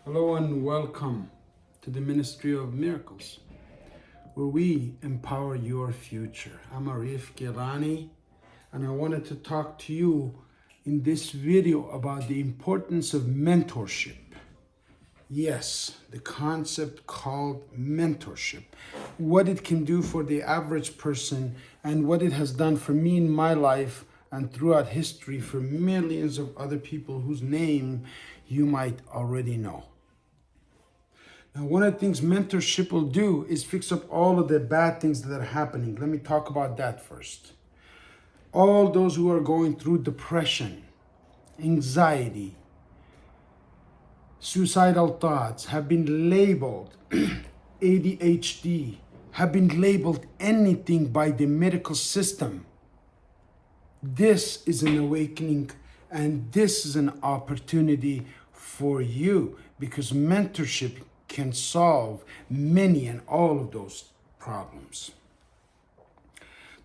Hello and welcome to the Ministry of Miracles, where we empower your future. I'm Arif Gilany, and I wanted to talk to you in this video about the importance of mentorship. Yes, the concept called mentorship, what it can do for the average person, and what it has done for me in my life and throughout history for millions of other people whose name you might already know. Now, one of the things mentorship will do is fix up all of the bad things that are happening. Let me talk about that first. All those who are going through depression, anxiety, suicidal thoughts have been labeled ADHD, have been labeled anything by the medical system. This is an awakening, and this is an opportunity for you, because mentorship can solve many and all of those problems.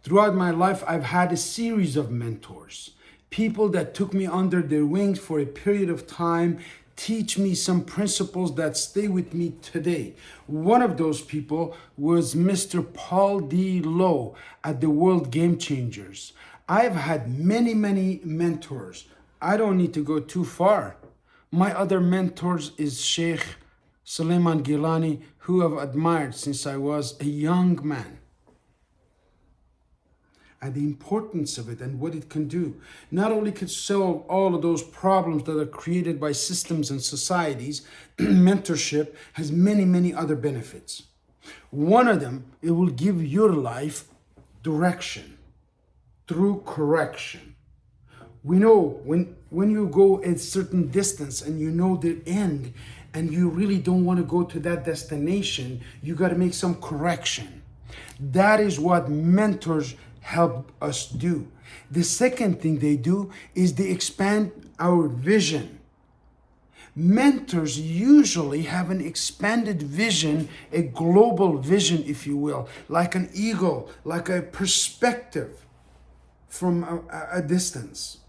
Throughout my life, I've had a series of mentors, people that took me under their wings for a period of time, teach me some principles that stay with me today. One of those people was Mr. Paul D. Lowe at the World Game Changers. I've had many mentors. I don't need to go too far. My other mentors is Sheikh Suleiman Gilany, who I've admired since I was a young man. And the importance of it and what it can do. Not only can solve all of those problems that are created by systems and societies, mentorship has many other benefits. One of them, it will give your life direction through correction. We know when you go a certain distance and you know the end, and you really don't want to go to that destination, you got to make some correction. That is what mentors help us do. The second thing they do is they expand our vision. Mentors usually have an expanded vision, a global vision, if you will, like an eagle, like a perspective from a distance.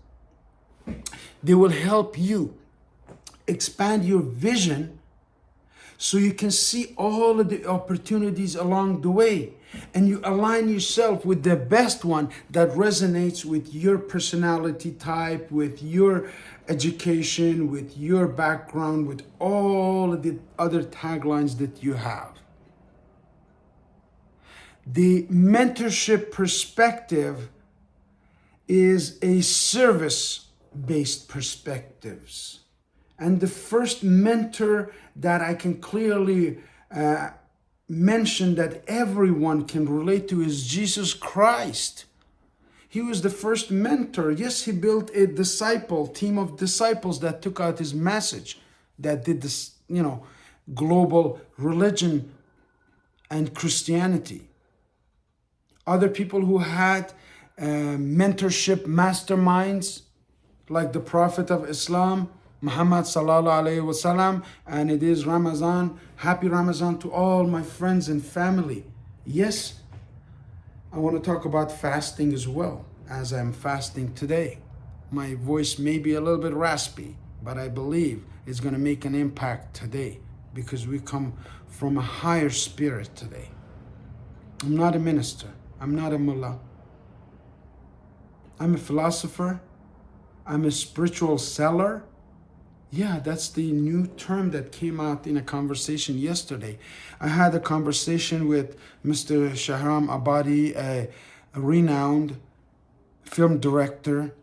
They will help you expand your vision so you can see all of the opportunities along the way, and you align yourself with the best one that resonates with your personality type, with your education, with your background, with all of the other taglines that you have. The mentorship perspective is a service-based perspectives. And the first mentor that I can clearly mention that everyone can relate to is Jesus Christ. He was the first mentor. Yes, he built a team of disciples that took out his message, that did this, global religion and Christianity. Other people who had mentorship masterminds, like the Prophet of Islam, Muhammad sallallahu alayhi wasallam, and it is Ramadan. Happy Ramadan to all my friends and family. Yes, I want to talk about fasting as well, as I'm fasting today. My voice may be a little bit raspy, but I believe it's going to make an impact today, because we come from a higher spirit today. I'm not a minister. I'm not a mullah. I'm a philosopher. I'm a spiritual seller. Yeah, that's the new term that came out in a conversation yesterday. I had a conversation with Mr. Shahram Abadi, a renowned film director,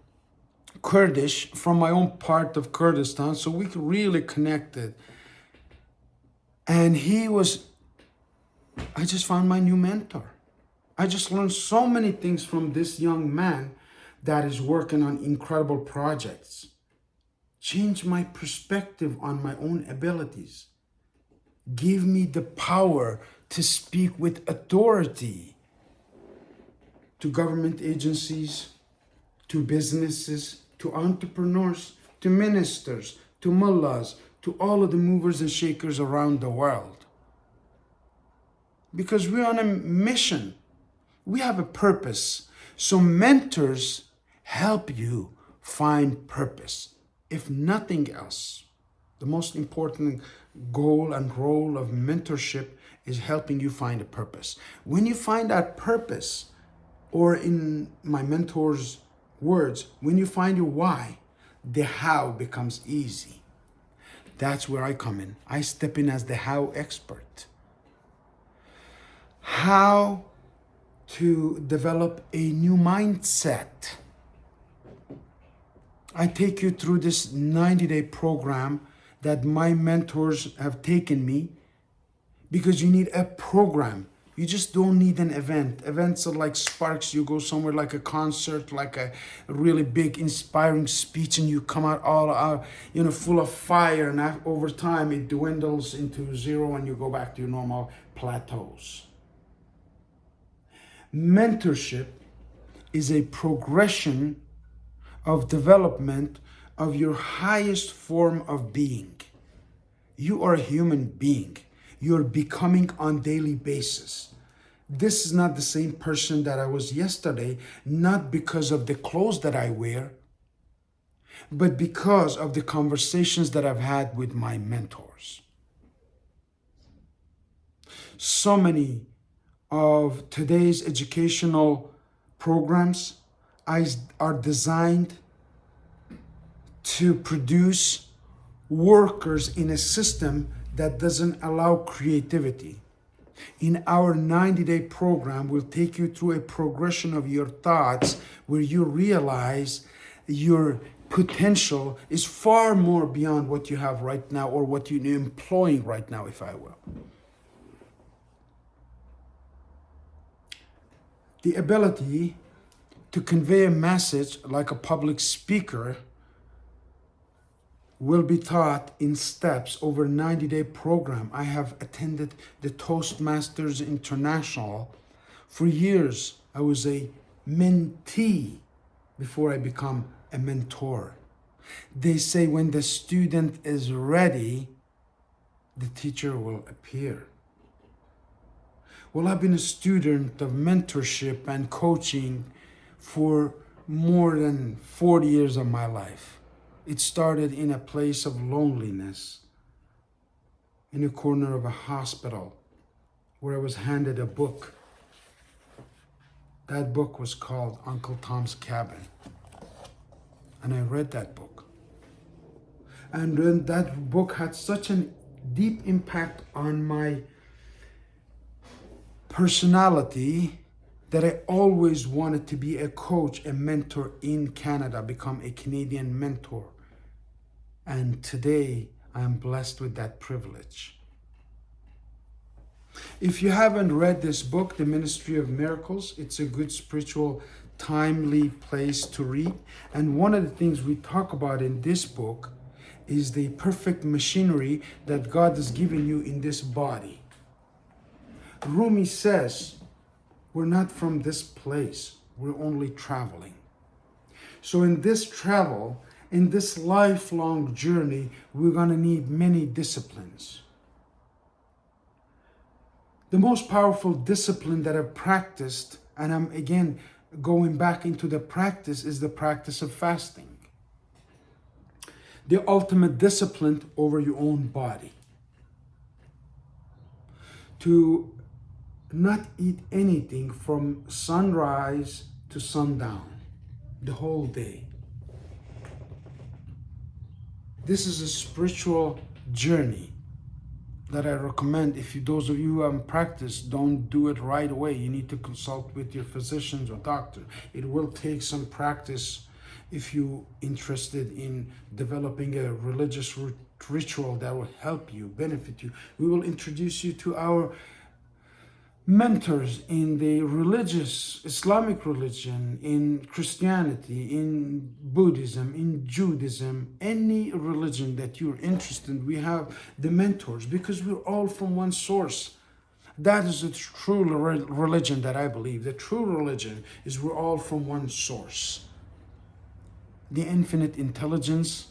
Kurdish, from my own part of Kurdistan, so we really connected. And I just found my new mentor. I just learned so many things from this young man that is working on incredible projects. Change my perspective on my own abilities. Give me the power to speak with authority to government agencies, to businesses, to entrepreneurs, to ministers, to mullahs, to all of the movers and shakers around the world. Because we're on a mission. We have a purpose. So mentors help you find purpose. If nothing else, The most important goal and role of mentorship is helping you find a purpose. When you find that purpose, or in my mentor's words, when you find your why, the how becomes easy. That's where I come in. I step in as the how expert. How to develop a new mindset. I take you through this 90-day program that my mentors have taken me, because you need a program. You just don't need an event. Events are like sparks. You go somewhere like a concert, like a really big inspiring speech, and you come out all out, full of fire, and over time it dwindles into zero and you go back to your normal plateaus. Mentorship is a progression of development of your highest form of being. You are a human being. You're becoming on daily basis. This is not the same person that I was yesterday, not because of the clothes that I wear, but because of the conversations that I've had with my mentors. So many of today's educational programs are designed to produce workers in a system that doesn't allow creativity. In our 90-day program, we'll take you through a progression of your thoughts where you realize your potential is far more beyond what you have right now, or what you're employing right now, if I will. The ability to convey a message like a public speaker will be taught in steps over a 90-day program. I have attended the Toastmasters International. For years, I was a mentee before I become a mentor. They say when the student is ready, the teacher will appear. Well, I've been a student of mentorship and coaching for more than 40 years of my life. It started in a place of loneliness, in a corner of a hospital, where I was handed a book. That book was called Uncle Tom's Cabin. And I read that book. And then that book had such a deep impact on my personality that I always wanted to be a coach, a mentor in Canada, become a Canadian mentor. And today, I am blessed with that privilege. If you haven't read this book, The Ministry of Miracles, it's a good spiritual, timely place to read. And one of the things we talk about in this book is the perfect machinery that God has given you in this body. Rumi says, we're not from this place, we're only traveling. So in this travel, in this lifelong journey, we're going to need many disciplines. The most powerful discipline that I've practiced, and I'm again going back into the practice, is the practice of fasting. The ultimate discipline over your own body. To not eat anything from sunrise to sundown, the whole day. This is a spiritual journey that I recommend. Those of you who haven't practiced, don't do it right away. You need to consult with your physicians or doctor. It will take some practice if you're interested in developing a religious ritual that will help you, benefit you. We will introduce you to our mentors in the religious, Islamic religion, in Christianity, in Buddhism, in Judaism, any religion that you're interested in. We have the mentors because we're all from one source. That is the true religion that I believe. The true religion is we're all from one source. The infinite intelligence,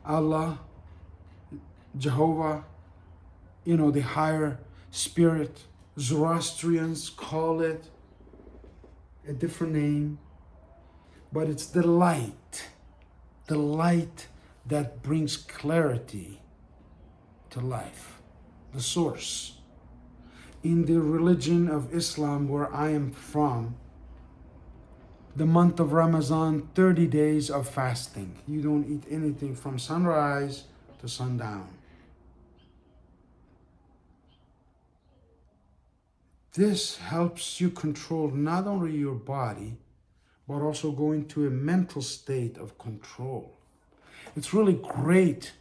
Allah, Jehovah, the higher spirit. Zoroastrians call it a different name, but it's the light that brings clarity to life, the source. In the religion of Islam, where I am from, the month of Ramadan, 30 days of fasting. You don't eat anything from sunrise to sundown. This helps you control not only your body, but also go into a mental state of control. It's really great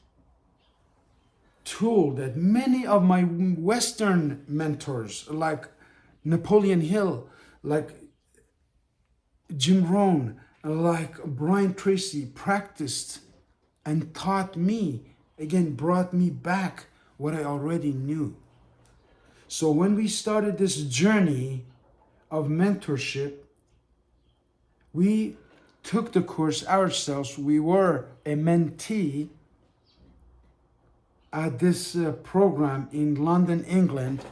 tool that many of my Western mentors, like Napoleon Hill, like Jim Rohn, like Brian Tracy, practiced and taught me, again, brought me back what I already knew. So when we started this journey of mentorship, we took the course ourselves. We were a mentee at this program in London, England.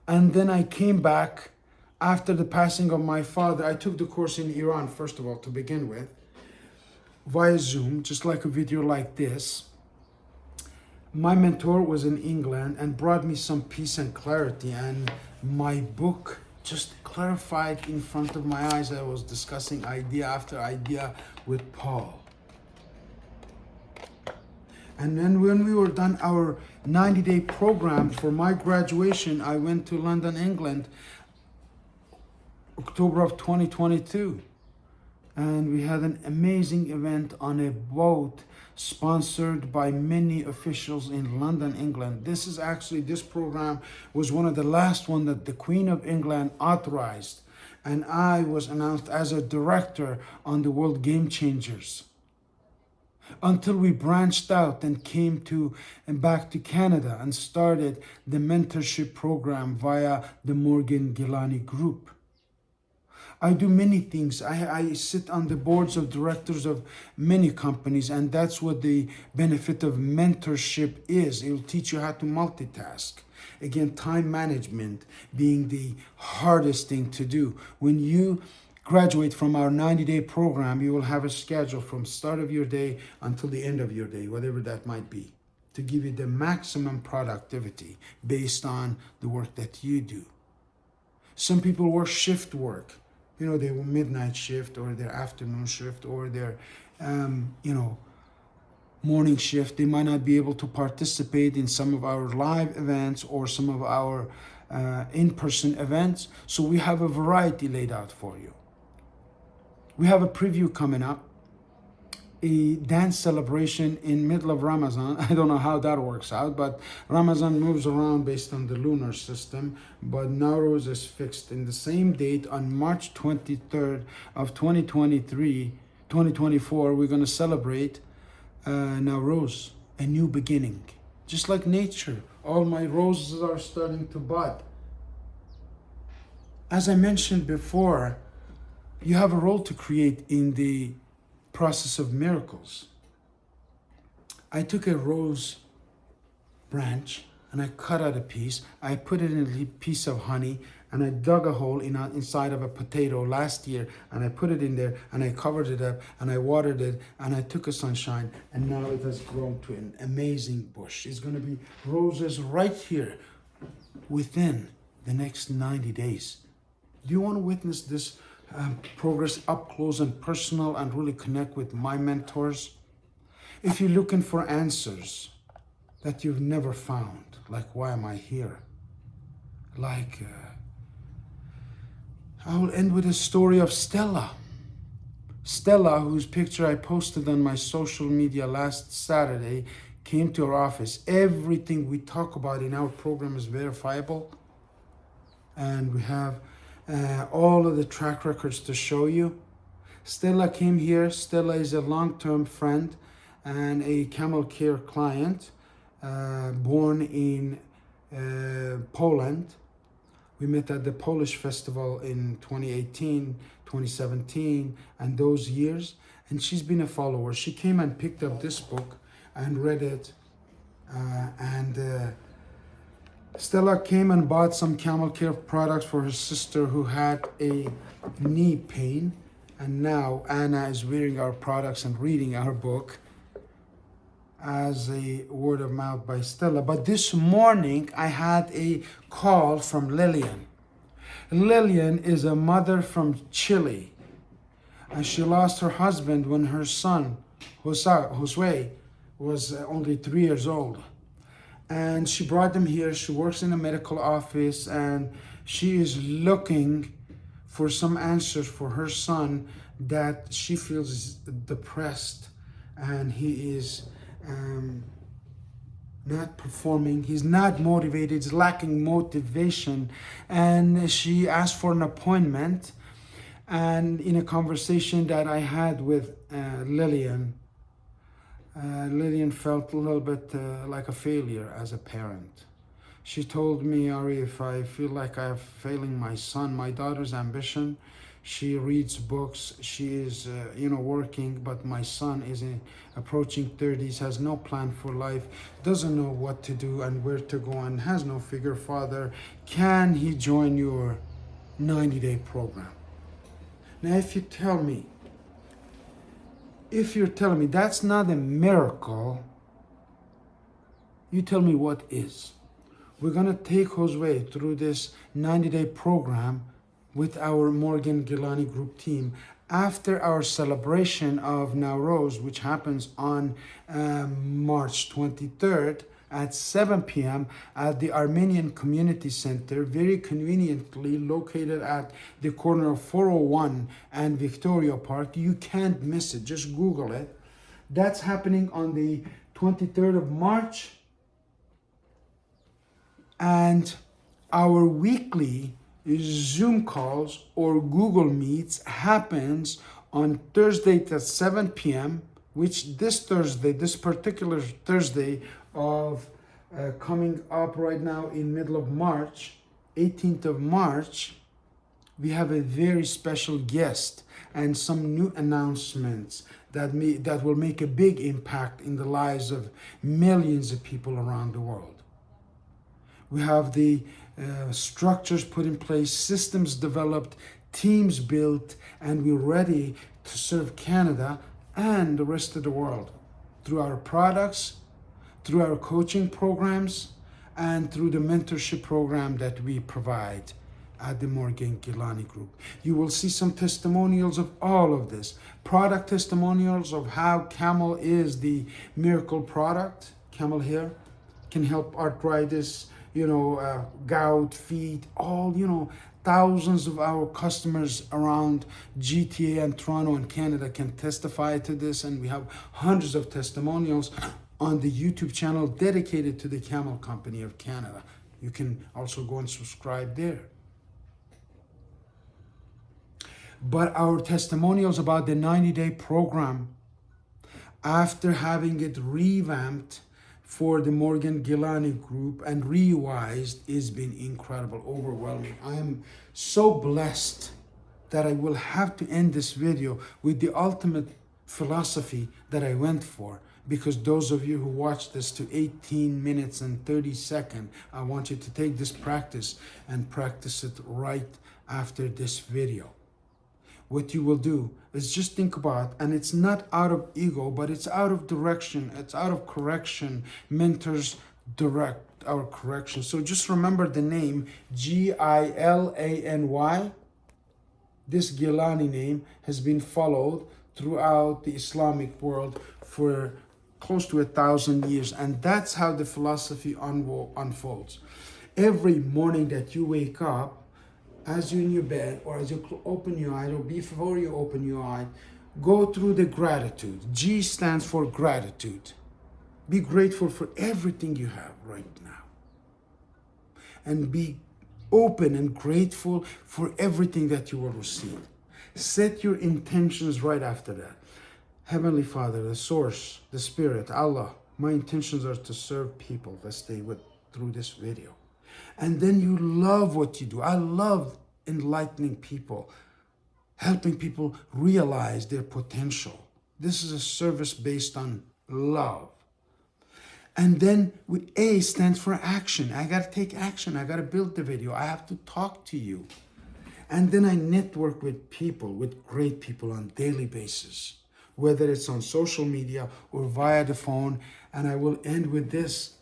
And then I came back after the passing of my father. I took the course in Iran, first of all, to begin with, via Zoom, just like a video like this. My mentor was in England and brought me some peace and clarity, and my book just clarified in front of my eyes. I was discussing idea after idea with Paul. And then when we were done our 90-day program for my graduation, I went to London, England, October of 2022. And we had an amazing event on a boat sponsored by many officials in London, England. This program was one of the last one that the Queen of England authorized. And I was announced as a director on the World Game Changers. Until we branched out and came back to Canada and started the mentorship program via the Morgan Gilany Group. I do many things. I sit on the boards of directors of many companies, and that's what the benefit of mentorship is. It will teach you how to multitask. Again, time management being the hardest thing to do. When you graduate from our 90-day program, you will have a schedule from start of your day until the end of your day, whatever that might be, to give you the maximum productivity based on the work that you do. Some people work shift work. You know, they will midnight shift or their afternoon shift or their, morning shift. They might not be able to participate in some of our live events or some of our in-person events. So we have a variety laid out for you. We have a preview coming up, a dance celebration in middle of Ramadan. I don't know how that works out, but Ramadan moves around based on the lunar system, but Nowruz is fixed in the same date on March 23rd of 2024. We're going to celebrate Nowruz, a new beginning. Just like nature, all my roses are starting to bud. As I mentioned before, you have a role to create in the process of miracles. I took a rose branch and I cut out a piece. I put it in a piece of honey and I dug a hole inside of a potato last year and I put it in there and I covered it up and I watered it and I took a sunshine and now it has grown to an amazing bush. It's going to be roses right here within the next 90 days. Do you want to witness this progress up close and personal and really connect with my mentors? If you're looking for answers that you've never found, like why am I here? I will end with a story of Stella. Stella, whose picture I posted on my social media last Saturday, came to our office. Everything we talk about in our program is verifiable, and we have all of the track records to show you. Stella came here. Stella is a long-term friend and a Camel Care client, born in Poland. We met at the Polish Festival in 2018, 2017, and those years. And she's been a follower. She came and picked up this book and read it. Stella came and bought some Camel Care products for her sister who had a knee pain. And now Anna is wearing our products and reading our book. as a word of mouth by Stella. But this morning I had a call from Lillian. Lillian is a mother from Chile, and she lost her husband when her son, Josue, was only 3 years old. And she brought him here. She works in a medical office, and she is looking for some answers for her son that she feels is depressed, and he is not performing. He's not motivated. He's lacking motivation. And she asked for an appointment. And in a conversation that I had with Lillian, Lillian felt a little bit like a failure as a parent. She told me, Arif, I feel like I'm failing my son. My daughter's ambition, she reads books, she is working, but my son is approaching 30s, has no plan for life, doesn't know what to do and where to go, and has no figure father. Can he join your 90-day program? Now, if you're telling me that's not a miracle, you tell me what is. We're going to take Josue through this 90-day program with our Morgan Gilany group team after our celebration of Nowruz, which happens on March 23rd at 7 p.m. at the Armenian Community Center, very conveniently located at the corner of 401 and Victoria Park. You can't miss it. Just Google it. That's happening on the 23rd of March. And our weekly Zoom calls or Google Meets happens on Thursday at 7 p.m., which this particular Thursday of coming up right now in middle of March, 18th of March, we have a very special guest and some new announcements that will make a big impact in the lives of millions of people around the world. We have the structures put in place, systems developed, teams built, and we're ready to serve Canada and the rest of the world through our products, through our coaching programs, and through the mentorship program that we provide at the Morgan Gilany Group. You will see some testimonials of all of this. Product testimonials of how Camel is the miracle product. Camel hair can help arthritis, gout, feet, all, thousands of our customers around GTA and Toronto and Canada can testify to this, and we have hundreds of testimonials on the YouTube channel dedicated to the Camel Company of Canada. You can also go and subscribe there. But our testimonials about the 90-day program, after having it revamped for the Morgan Gilany Group and revised, has been incredible, overwhelming. I am so blessed that I will have to end this video with the ultimate philosophy that I went for, because those of you who watch this to 18 minutes and 30 seconds, I want you to take this practice and practice it right after this video. What you will do is just think about, and it's not out of ego, but it's out of direction, it's out of correction. Mentors direct our correction. So just remember the name, Gilany. This Gilany name has been followed throughout the Islamic world for close to 1,000 years, and that's how the philosophy unfolds. Every morning that you wake up, as you're in your bed, or as you open your eye, or before you open your eye, go through the gratitude. G stands for gratitude. Be grateful for everything you have right now. And be open and grateful for everything that you will receive. Set your intentions right after that. Heavenly Father, the Source, the Spirit, Allah, my intentions are to serve people that stay through this video. And then you love what you do. I love enlightening people, helping people realize their potential. This is a service based on love. And then with A stands for action. I got to take action. I got to build the video. I have to talk to you. And then I network with people, with great people on a daily basis. whether it's on social media or via the phone. And I will end with this,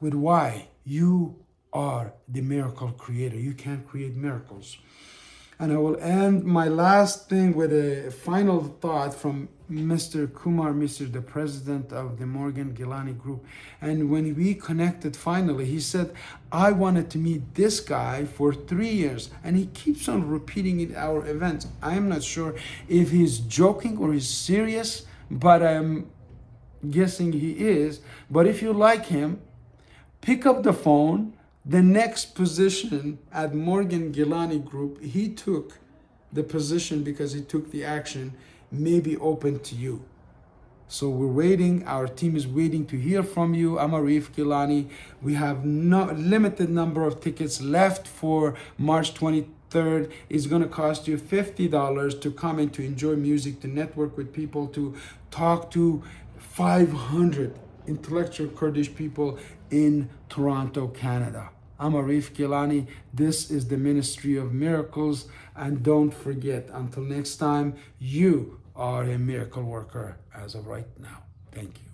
with why you are the miracle creator. You can't create miracles. And I will end my last thing with a final thought from Mr. Kumar Misir, the president of the Morgan Gilany Group. And when we connected finally, he said, I wanted to meet this guy for 3 years. And he keeps on repeating it at our events. I'm not sure if he's joking or he's serious, but I'm guessing he is. But if you like him, pick up the phone. The next position at Morgan Gilany Group, he took the position because he took the action, may be open to you. So we're waiting. Our team is waiting to hear from you. I'm Arif Gilany. We have no limited number of tickets left for March 23rd. It's going to cost you $50 to come and to enjoy music, to network with people, to talk to 500 intellectual Kurdish people in Toronto, Canada. I'm Arif Gilany. This is the Ministry of Miracles. And don't forget, until next time, you are a miracle worker as of right now. Thank you.